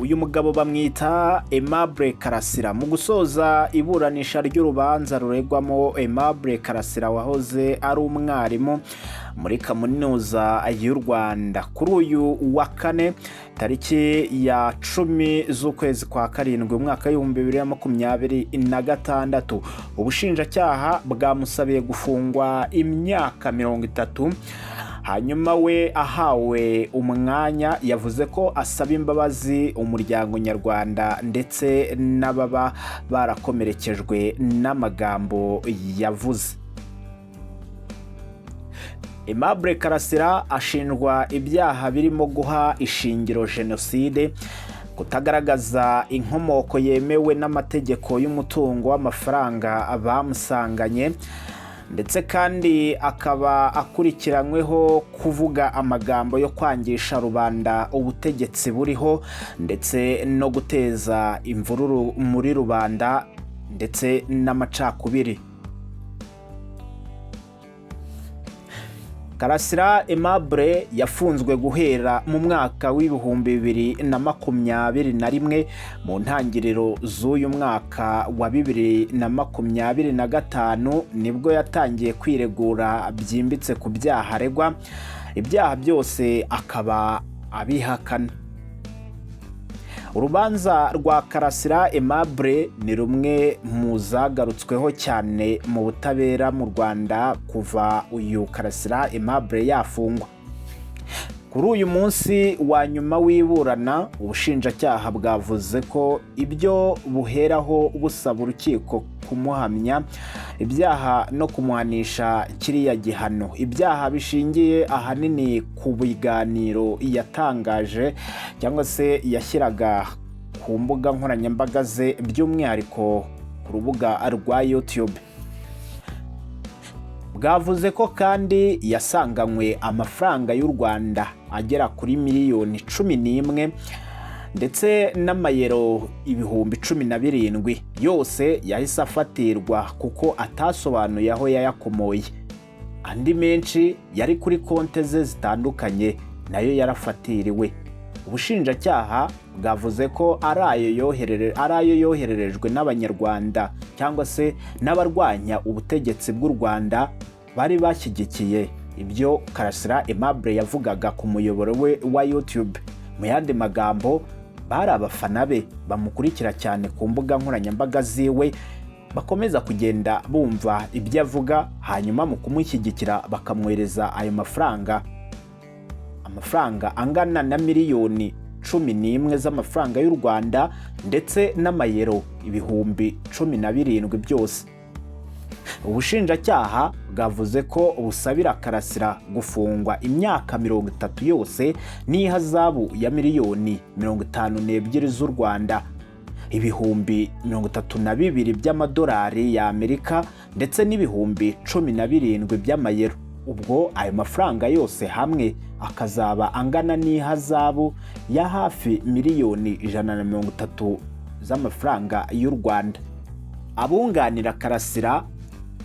uyu mugabo bamwita Aimable Karasira. Mu gusoza iburanisha ry'urubanza ruregwamo Aimable Karasira wahoze ari umwarimu muri kaminuza y'u Rwanda, kuri uyu wa kane tariki ya 10 z'ukwezi kwa karindwi umwaka w'2026, ubushinjacyaha bwamusabiye gufungwa imyaka 30. Hanyuma we ahawe umwanya yavuze ko asaba imbabazi umuryango nyarwanda ndetse n'ababa barakomerekejwe n'amagambo yavuze. Aimable Karasira ashinjwa ibyaha birimo guha ishingiro jenoside, kutagaragaza inkomoko yemewe n'amategeko y'umutungo w'amafaranga bamusanganye, ndetse kandi akaba akurikiranyweho kuvuga amagambo yo kwangisha rubanda ubutegetsi buriho ndetse no guteza imvururu muri rubanda ndetse n'amacakubiri. Karasira Aimable yafunzwe guhera mu mwaka w'2021 mu ntangiriro z'uyu mwaka wa 2025 nibwo yatangiye kwiregura byimbitse ku byaha aregwa. Ibyaha byose akaba abihakana. Urubanza rwa Karasira Aimable ni rumwe mu zagarutsweho cyane mu butabera mu Rwanda kuva uyu Karasira Aimable yafungwa. Kuri uyu munsi wa nyuma w'iburana, ubushinjacyaha bwavuze ko ibyo buheraho busaba urukiko kumuhamya ibyaha no kumuhanisha kiriya gihano, ibyaha bishingiye ahanini ku biganiro yatangaje cyangwa se yashyiraga ku mbuga nkoranyambaga ze, by'umwihariko ku rubuga rwa YouTube. Bwavuze ko kandi yasanganywe amafaranga y'u Rwanda agera kuri miliyoni 11 ndetse n'amayero 17,000 yose yahise afatirwa kuko atasobanuye aho yayakomoye. Andi menshi yari kuri konte ze zitandukanye nayo yarafatiriwe. Ubushinjacyaha bwavuze ko ari ayo yohererejwe n'abanyarwanda cyangwa se n'abarwanya ubutegetsi bw'u Rwanda bari bashyigikiye ibyo Karasira Aimable yavugaga ku muyoboro we wa YouTube. Mu yandi magambo, bari abafana be bamukurikira cyane ku mbuga nkoranyambaga ziwe, bakomeza kugenda bumva ibyo avuga, hanyuma mu kumushyigikira bakamwereza ayo mafaranga angana na miliyoni 11 z'amafaranga y'u Rwanda ndetse n'amayero 17,000 byose. Ubushinjacyaha bwavuze ko busabira Karasira gufungwa imyaka 30 yose nihazabu ya miliyoni 52 z'u Rwanda, 32,000 by'amadolari ya Amerika ndetse n'ibihumbi 17 by'amayero. Ubwo ayo mafaranga yose hamwe akazaba angana n'ihazabu ya hafi miliyoni 130 z'amafaranga y'u Rwanda. Abunganira Karasira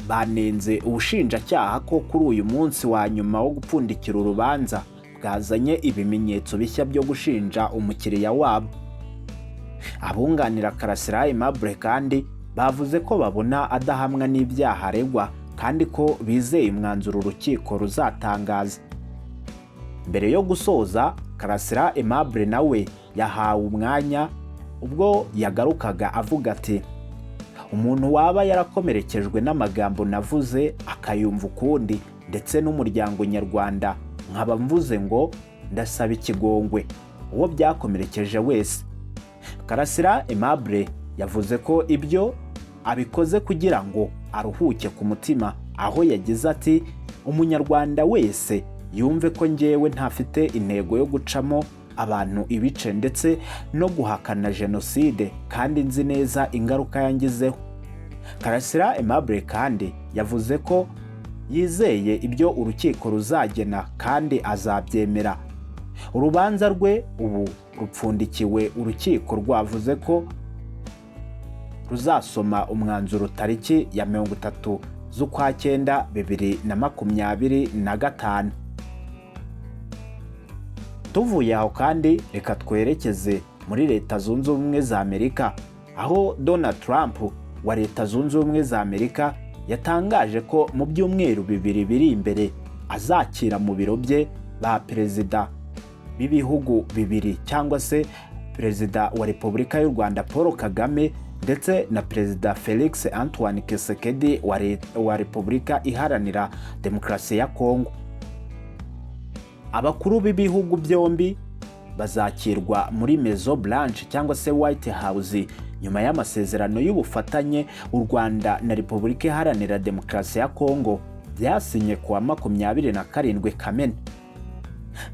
banenze ubushinjacyaha ko kuri uyu munsi wa nyuma wo gupfundikira urubanza bwazanye ibimenyetso bishya byo gushinja umukiriya wabo. Abunganira Karasira Aimable kandi bavuze ko babona adahamwa n'ibyaha aregwa kandi ko bizeye umwanzuro urukiko ruzatangaza. Mbere yo gusoza, Karasira Aimable nawe yahawe umwanya ubwo yagarukaga avuga ati, umuntu waba yarakomerekejwe n'amagambo navuze akayumva ukundi ndetse n'umuryango nyarwanda, nkaba mvuze ngo ndasaba ikigongwe uwo byakomerekeje wese. Karasira Aimable yavuze ko ibyo abikoze kugira ngo aruhuke ku mutima, aho yagize ati, umunyarwanda wese yumve ko njyewe ntafite intego yo gucamo abantu ibice ndetse no guhakana jenoside kandi nzi neza ingaruka yangizeho. Karasira Aimable kandi yavuze ko yizeye ibyo urukiko ruzagena kandi azabyemera. Urubanza rwe ubu rupfundikiwe, urukiko rwavuze ko ruzasoma umwanzuro tariki ya 30 z'ukwa 9 2025. Tuvuye aho kandi reka twerekeze muri Leta Zunze Ubumwe za Amerika, aho Donald Trump wa Leta Zunze Ubumwe za Amerika yatangaje ko mu byumweru bibiri biri imbere azakira mu biro bye ba perezida b'ibihugu bibiri, cyangwa se Perezida wa Repubulika y'u Rwanda Paul Kagame ndetse na Perezida Felix Antoine Tshisekedi wa Repubulika Iharanira Demokarasi ya Kongo. Abakuru b'ibihugu byombi bazakirwa muri Maison Blanche cyangwa se White House nyuma y'amasezerano y'ubufatanye u Rwanda na Repubulika Iharanira Demokarasi ya Kongo byasinye kuwa 27 Kamena.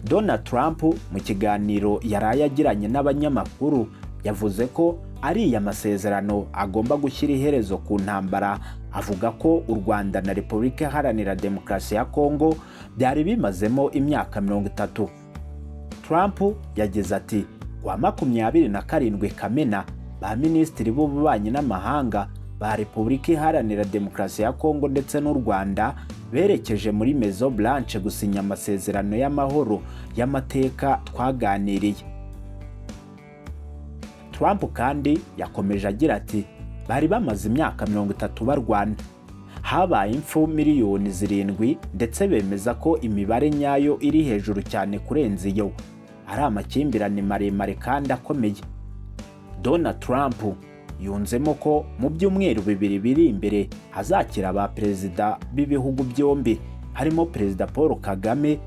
Donald Trump mu kiganiro yaraye agiranye n'abanyamakuru yavuze ko ariya masezerano agomba gushyira iherezo ku ntambara, avuga ko u Rwanda na Repubulika Iharanira Demokarasi ya Kongo byari bimazemo imyaka 30. Trump yagize ati kuwa 27 Kamena ba minisitiri b'ububanyi n'amahanga ba Repubulika Iharanira Demokarasi ya Kongo ndetse n'u Rwanda berekeje muri Maison Blanche gusinya amasezerano y'amahoro y'amateka twaganiriye. Trump kandi yakomeje agira ati bari bamaze imyaka 30 barwana, habaye impfu miliyoni 7 ndetse bemeza ko imibare nyayo iri hejuru cyane kurenza iyo, ari amakimbirane maremare kandi akomeye. Donald Trump yunzemo ko mu byumweru bibiri biri imbere hazakira ba perezida b'ibihugu byombi, harimo Perezida Paul Kagame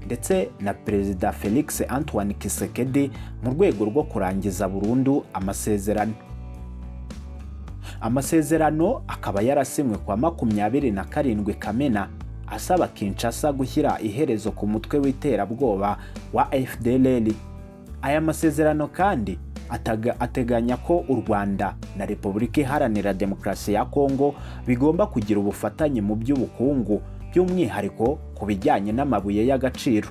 ndetse na Perezida Felix Antoine Tshisekedi mu rwego rwo kurangiza burundu amasezerano. Amasezerano akaba yarasinywe kwa 27 Kamena asaba Kinshasa gushyira iherezo ku mutwe w'iterabwoba wa FDLR. Aya masezerano kandi ateganya ko u Rwanda na Repubulika Iharanira Demokarasi ya Kongo bigomba kugira ubufatanye mu by'ubukungu, by'umwihariko ku bijyanye n'amabuye y'agaciro.